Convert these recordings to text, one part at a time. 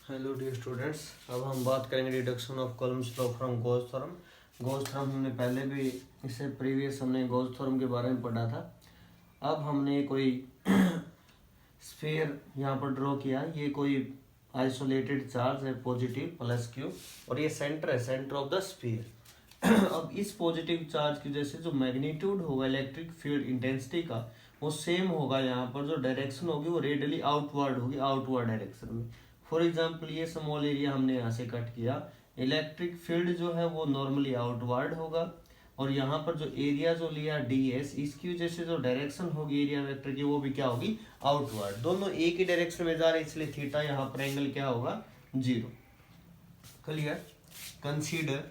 Hello dear students, अब हम बात करेंगे reduction of columns law from Gauss theorem. Gauss theorem हमने पहले भी इससे प्रीवियस हमने गॉस थ्योरम के बारे में पढ़ा था। अब हमने कोई स्फीयर यहाँ पर ड्रॉ किया। ये कोई आइसोलेटेड चार्ज है पॉजिटिव प्लस क्यू, और ये सेंटर है, सेंटर ऑफ द स्फीयर। अब इस पॉजिटिव चार्ज की वजह से जो मैग्नीट्यूड होगा इलेक्ट्रिक फील्ड इंटेंसिटी का, वो सेम होगा। यहाँ पर जो डायरेक्शन होगी वो रेडियली आउटवर्ड होगी, आउटवर्ड डायरेक्शन में। फॉर एग्जाम्पल ये स्मॉल एरिया हमने यहाँ से कट किया, इलेक्ट्रिक फील्ड जो है वो नॉर्मली आउटवर्ड होगा, और यहाँ पर जो एरिया जो लिया ds, इसकी वजह से जो डायरेक्शन होगी एरिया वेक्टर की वो भी क्या होगी, आउटवर्ड। दोनों एक ही डायरेक्शन में जा रहे हैं, इसलिए थीटा यहाँ पर एंगल क्या होगा, 0। Clear. Consider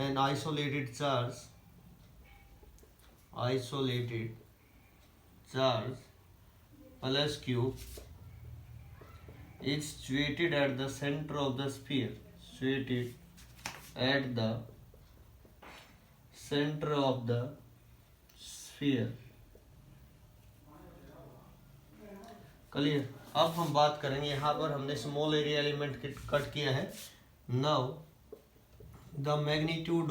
an isolated charge plus Q is situated at the center of the sphere, clear. अब हम बात करेंगे, यहाँ पर हमने स्मॉल एरिया एलिमेंट कट किया है। Now the magnitude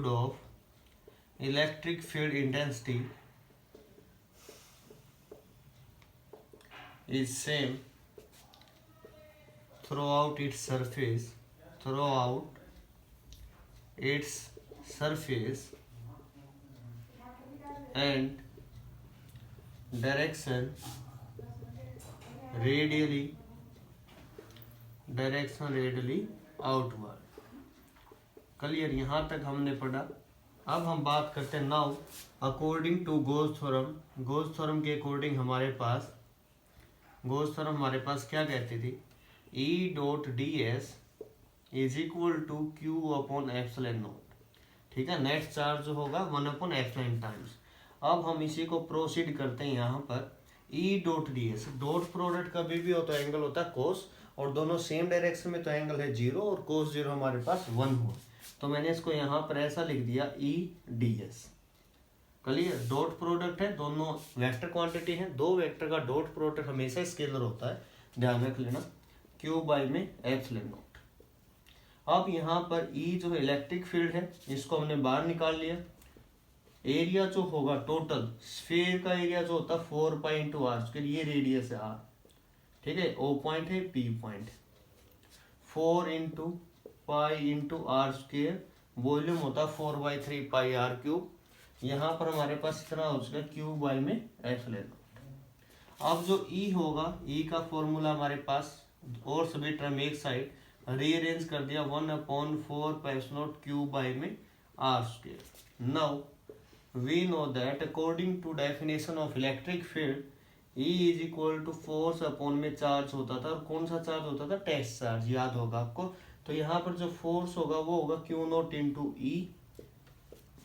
of electric field intensity is same throughout its surface and direction radially outward। Clear, यहाँ तक हमने पढ़ा। अब हम बात करते हैं now according to Gauss theorem के अकॉर्डिंग हमारे पास गॉस थ्योरम हमारे पास क्या कहती थी, E.ds is equal to Q upon epsilon naught. ठीक है, नेट चार्ज जो होगा 1 अपॉन एप्सिलॉन टाइम्स। अब हम इसी को प्रोसीड करते हैं। यहाँ पर E.ds डॉट प्रोडक्ट कभी भी हो तो एंगल होता है कोस, और दोनों सेम डायरेक्शन में तो एंगल है 0, और कोस 0 हमारे पास 1 हो, तो मैंने इसको यहाँ पर ऐसा लिख दिया E.ds। क्लियर। डॉट प्रोडक्ट है, दोनों वेक्टर क्वांटिटी है, दो वेक्टर का डॉट प्रोडक्ट हमेशा स्केलर होता है, ध्यान रख लेना, क्यू बाई में एप्सिलॉन नॉट। अब यहाँ पर E जो इलेक्ट्रिक फील्ड है, इसको हमने बाहर निकाल लिया। एरिया जो होगा टोटल स्फीयर का एरिया जो होता है 4 पाई इंटू आर स्क्वायर, ये रेडियस है r। ठीक है, O पॉइंट है, P point, 4 into pi into R square, volume होता है 4/3 पाई आर क्यूब। यहाँ पर हमारे पास इतना हो चुका क्यू बाई में एप्सिलॉन नॉट। अब जो E होगा, E का फॉर्मूला हमारे पास, और सभी टर्म एक साइड रीअरेंज कर दिया, 1/4 pi epsilon naught Q by में R square. Now we know that according to definition of electric field E is equal to force upon में चार्ज होता था, और कौन सा चार्ज होता था, टेस्ट चार्ज, याद होगा आपको। तो यहाँ पर जो फोर्स होगा वो होगा क्यू नॉट इंटू ई।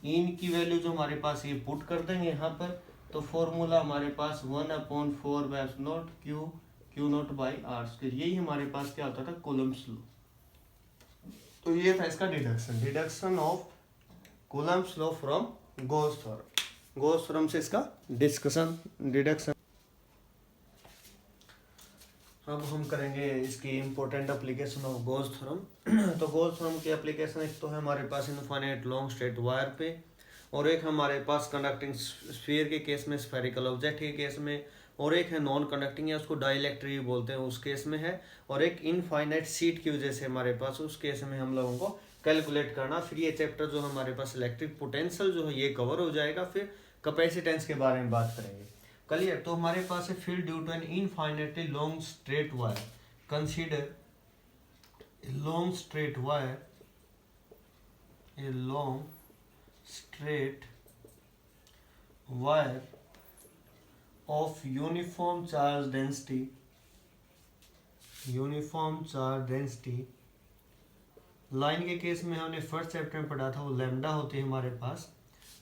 इन की वैल्यू जो हमारे पास ये पुट कर देंगे यहाँ पर, तो फॉर्मूला हमारे पास 1/4 by naught Q naught by R square. यही हमारे पास क्या होता था, कूलम्ब्स लॉ। तो ये था इसका deduction of Coulomb's law from Gauss theorem से इसका डिडक्शन। अब हम करेंगे इसकी important application of Gauss theorem. तो गॉस थ्योरम की एप्लीकेशन एक तो है हमारे पास इनफाइनाइट लॉन्ग स्ट्रेट वायर पे, और एक हमारे पास कंडक्टिंग स्फीयर के केस में, स्फेरिकल ऑब्जेक्ट के केस में, और एक है नॉन कंडक्टिंग या उसको डाइलेक्ट्रिक बोलते हैं उस केस में है, और एक इनफाइनाइट सीट की वजह से हमारे पास उस केस में हम लोगों को कैलकुलेट करना। फिर ये चैप्टर जो हमारे पास इलेक्ट्रिक पोटेंशियल जो है ये कवर हो जाएगा, फिर कैपेसिटेंस के बारे में बात करेंगे। क्लियर। तो हमारे पास है field due to an infinitely long straight wire. Consider a long straight wire, a long straight wire of uniform charge density। Line के केस में हमने फर्स्ट चैप्टर में पढ़ा था, वो लैम्डा होती है हमारे पास।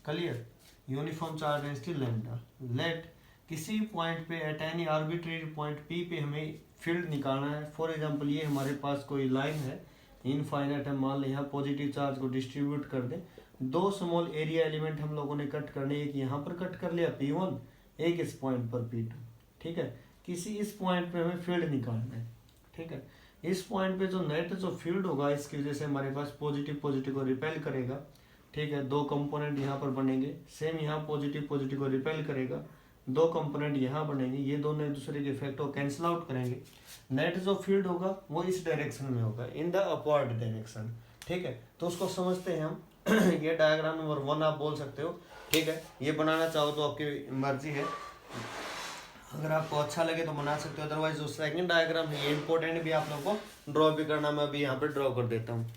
Clear. Uniform charge density lambda. Let किसी पॉइंट पे at any arbitrary point P पे हमें फील्ड निकालना है। फॉर एग्जांपल ये हमारे पास कोई लाइन है, इनफाइनाइट है, मान लें यहाँ पॉजिटिव चार्ज को डिस्ट्रीब्यूट कर दें। दो स्मॉल एरिया एलिमेंट हम लोगों ने कट करने, एक यहाँ पर कट कर लिया P1, एक इस पॉइंट पर P2। ठीक है, किसी इस पॉइंट पे हमें फील्ड निकालना है, ठीक है। इस पॉइंट पे जो नेट जो फील्ड होगा इसकी वजह से हमारे पास पॉजिटिव पॉजिटिव को रिपेल करेगा, ठीक है। दो कंपोनेंट यहाँ पर बनेंगे, सेम यहाँ पॉजिटिव पॉजिटिव को रिपेल करेगा, दो कंपोनेंट यहाँ बनेंगे, ये दोनों एक दूसरे के इफेक्ट को कैंसिल आउट करेंगे। नेट जो फील्ड होगा वो इस डायरेक्शन में होगा, इन द अपवर्ड डायरेक्शन, ठीक है। तो उसको समझते हैं हम ये डायग्राम नंबर 1 आप बोल सकते हो, ठीक है। ये बनाना चाहो तो आपकी मर्जी है, अगर आपको अच्छा लगे तो बना सकते हो, अदरवाइज जो सेकंड डायग्राम है ये इंपॉर्टेंट भी आप लोगों को ड्रॉ भी करना, मैं अभी यहाँ पे ड्रॉ कर देता हूँ।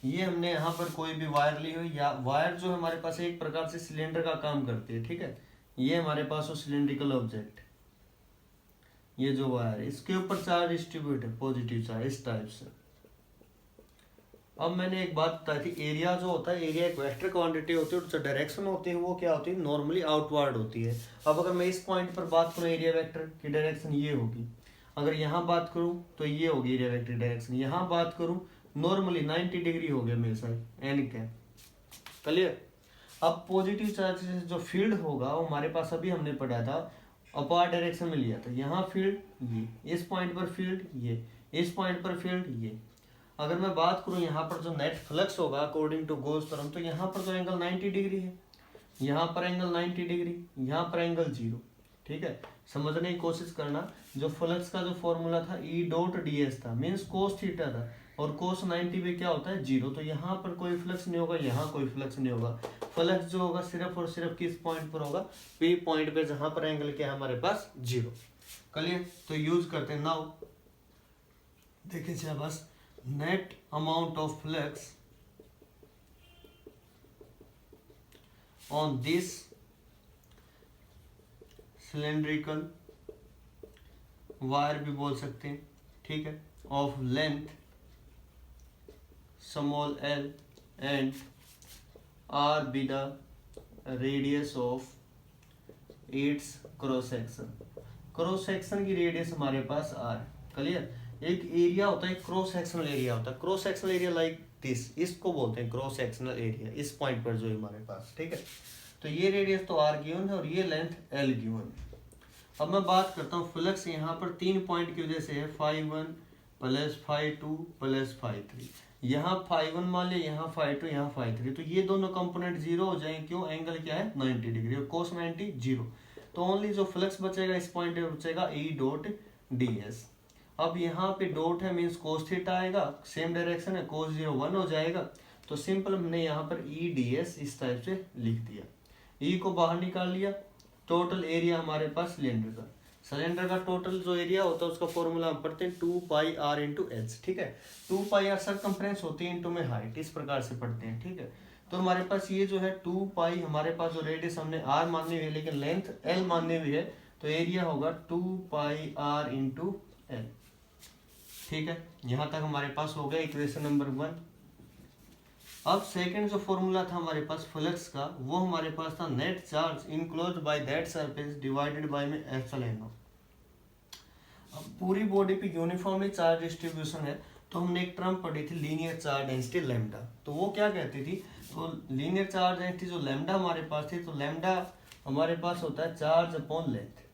ये हमने यहाँ पर कोई भी वायर ली हुई, या वायर जो हमारे पास एक प्रकार से सिलेंडर का काम करती है, ठीक है। ये हमारे पास वो सिलेंड्रिकल ऑब्जेक्ट, ये जो वायर है इसके ऊपर चार्ज डिस्ट्रीब्यूट है, पॉजिटिव चार्ज इस टाइप से। अब मैंने एक बात बताई थी, एरिया जो होता है, एरिया एक वेक्टर क्वांटिटी होती है और जो डायरेक्शन होती है वो क्या होती है, नॉर्मली आउटवर्ड होती है। अब अगर मैं इस पॉइंट पर बात करूँ एरिया वेक्टर की डायरेक्शन ये होगी, अगर यहाँ बात करूँ तो ये होगी एरिया वेक्टर डायरेक्शन, यहाँ बात करूँ नॉर्मली 90 डिग्री हो गया मेरे साथ एन कैप, क्लियर। अब पॉजिटिव चार्ज से जो फील्ड होगा वो हमारे पास अभी हमने पढ़ा था अपार डायरेक्शन में लिया था, यहाँ फील्ड ये, इस पॉइंट पर फील्ड ये, इस पॉइंट पर फील्ड ये। अगर मैं बात करूं यहाँ पर जो नेट फ्लक्स होगा अकॉर्डिंग टू गॉस थ्योरम, तो यहाँ पर जो एंगल 90 डिग्री है, यहाँ पर एंगल 90 डिग्री, यहाँ पर एंगल 0, ठीक है। समझने की कोशिश करना, जो फ्लक्स का जो फॉर्मूला था ई डॉट डी एस था, मीन्स कोस थीटा था, और कोस 90 पे क्या होता है 0, तो यहाँ पर कोई फ्लक्स नहीं होगा, यहाँ कोई फ्लक्स नहीं होगा। फ्लक्स जो होगा सिर्फ और सिर्फ किस पॉइंट पर होगा, पी पॉइंट पे, जहां पर एंगल क्या है हमारे पास 0, क्लियर। तो यूज करते हैं नाउ, देखिए बस net amount of flux on this cylindrical wire भी बोल सकते हैं, ठीक है, of length small l and r be the radius of its cross section। Cross section की रेडियस हमारे पास r, क्लियर। एक एरिया होता है, क्रॉस सेक्शनल एरिया होता है, cross sectional area like this, इसको बोलते हैं क्रॉस सेक्शनल एरिया, इस पॉइंट पर जो है हमारे पास, ठीक है। तो ये रेडियस तो r गिवन है और ये लेंथ l गिवन है। अब मैं बात करता हूँ फ्लक्स, यहाँ पर 3 पॉइंट की वजह से है, φ1 प्लस φ2 प्लस φ3, यहाँ φ1 मान लिया, यहाँ φ2, यहाँ φ3, तो ये दोनों कंपोनेंट 0 हो जाएंगे, क्यों, एंगल क्या है 90 डिग्री और कोस 90 0, तो ओनली जो फ्लक्स बचेगा इस पॉइंट पे बचेगा ई डॉट डी एस। अब यहाँ पे डॉट है मीन्स कोस थीटा आएगा, सेम डायरेक्शन है, कोस 0 1 हो जाएगा, तो सिंपल हमने यहाँ पर ई डी एस इस टाइप से लिख दिया, ई को बाहर निकाल लिया। टोटल एरिया हमारे पास सिलेंडर का टोटल जो एरिया होता है उसका फॉर्मूला हम पढ़ते हैं 2 पाई आर इंटू एच, ठीक है। 2 पाई आर सरकमफ्रेंस होती है, इंटू में हाइट, इस प्रकार से पढ़ते हैं, ठीक है। तो हमारे पास ये जो है 2 पाई, हमारे पास जो रेडियस हमने आर माननी हुई है लेकिन लेंथ एल माननी हुई है, तो एरिया होगा 2 पाई आर इंटू एल, ठीक है। यहां तक हमारे पास हो गया इक्वेशन नंबर 1। अब सेकंड जो फॉर्मूला था हमारे पास फ्लक्स का, वो हमारे पास था net charge enclosed by that surface divided by में एप्सिलॉन नॉट। अब पूरी बॉडी पे यूनिफॉर्मली चार्ज डिस्ट्रीब्यूशन है, तो हमने एक टर्म पढ़ी थी लीनियर चार्ज डेंसिटी लैम्डा, तो वो क्या कहती थी, तो लीनियर चार्ज डेंसिटी जो लैम्डा हमारे पास थी, तो लैम्डा हमारे पास होता है charge upon length,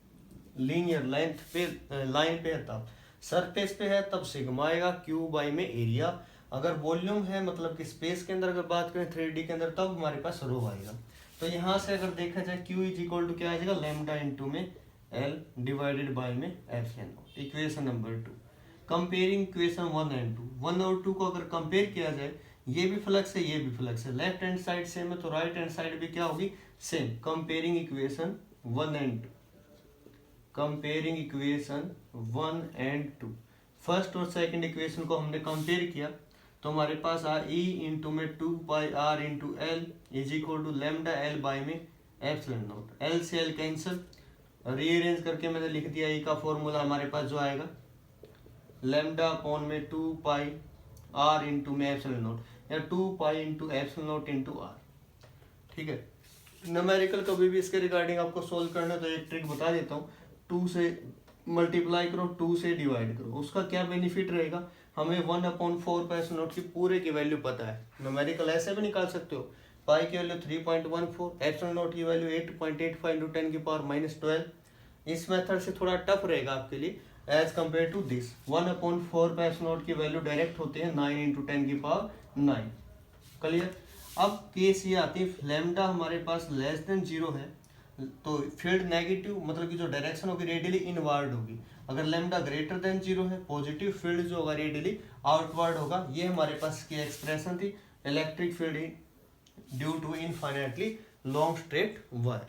linear length पे लाइन पे है तब, सरफेस पे है तब सिग्मा आएगा, क्यू बाई में एरिया, अगर वॉल्यूम है मतलब कि स्पेस के अंदर अगर बात करें 3D के अंदर तब हमारे पास रो आएगा। तो यहाँ से अगर देखा जाए Q इज इक्वल टू क्या आ जाएगा, लैम्डा इंटू में L डिवाइडेड बाय में epsilon not. Equation number 2, comparing equation 1 and 2, 1 और 2 को अगर कंपेयर किया जाए, ये भी फ्लक्स है ये भी फ्लक्स है, लेफ्ट हैंड साइड सेम है तो राइट हैंड साइड भी क्या होगी same. Comparing equation 1 and 2, comparing equation 1 and 2, first और सेकंड इक्वेशन को हमने कंपेयर किया तो हमारे पास आ ई इंटू में 2 pi R into L is equal to lambda L by में एप्सिलॉन नॉट। एल से एल कैंसिल, रीअरेंज करके मैंने लिख दिया, ई का फॉर्मूला हमारे पास जो आएगा लैम्डा अपॉन में 2 पाई आर इंटू में एप्सिलॉन नॉट, या 2 pi into epsilon naught into R, ठीक है। न्यूमेरिकल कभी भी इसके रिगार्डिंग आपको सोल्व करना है तो एक ट्रिक बता देता हूँ, 2 से मल्टीप्लाई करो, 2 से डिवाइड करो, उसका क्या बेनिफिट रहेगा, हमें 1/4 पे एप्सिलॉन नॉट की पूरे की वैल्यू पता है। न्यूमेरिकल ऐसे भी निकाल सकते हो, पाई की वैल्यू 3.14, एप्सिलॉन नॉट की वैल्यू 8.85 इंटू 10 की पावर -12। इस मेथड से थोड़ा टफ रहेगा आपके लिए एज कम्पेयर टू दिस। 1/4 पे एप्सिलॉन नॉट की वैल्यू डायरेक्ट होती है 9 इंटू 10 की पावर 9। क्लियर। अब केस ये आती है लैम्डा हमारे पास लेस देन 0 है तो फील्ड नेगेटिव, मतलब कि जो डायरेक्शन होगी रेडियली इनवर्ड होगी। अगर लैम्डा ग्रेटर देन 0 है पॉजिटिव फील्ड जो होगा रेडियली आउटवर्ड होगा। ये हमारे पास की एक्सप्रेशन थी electric field due to infinitely long straight wire.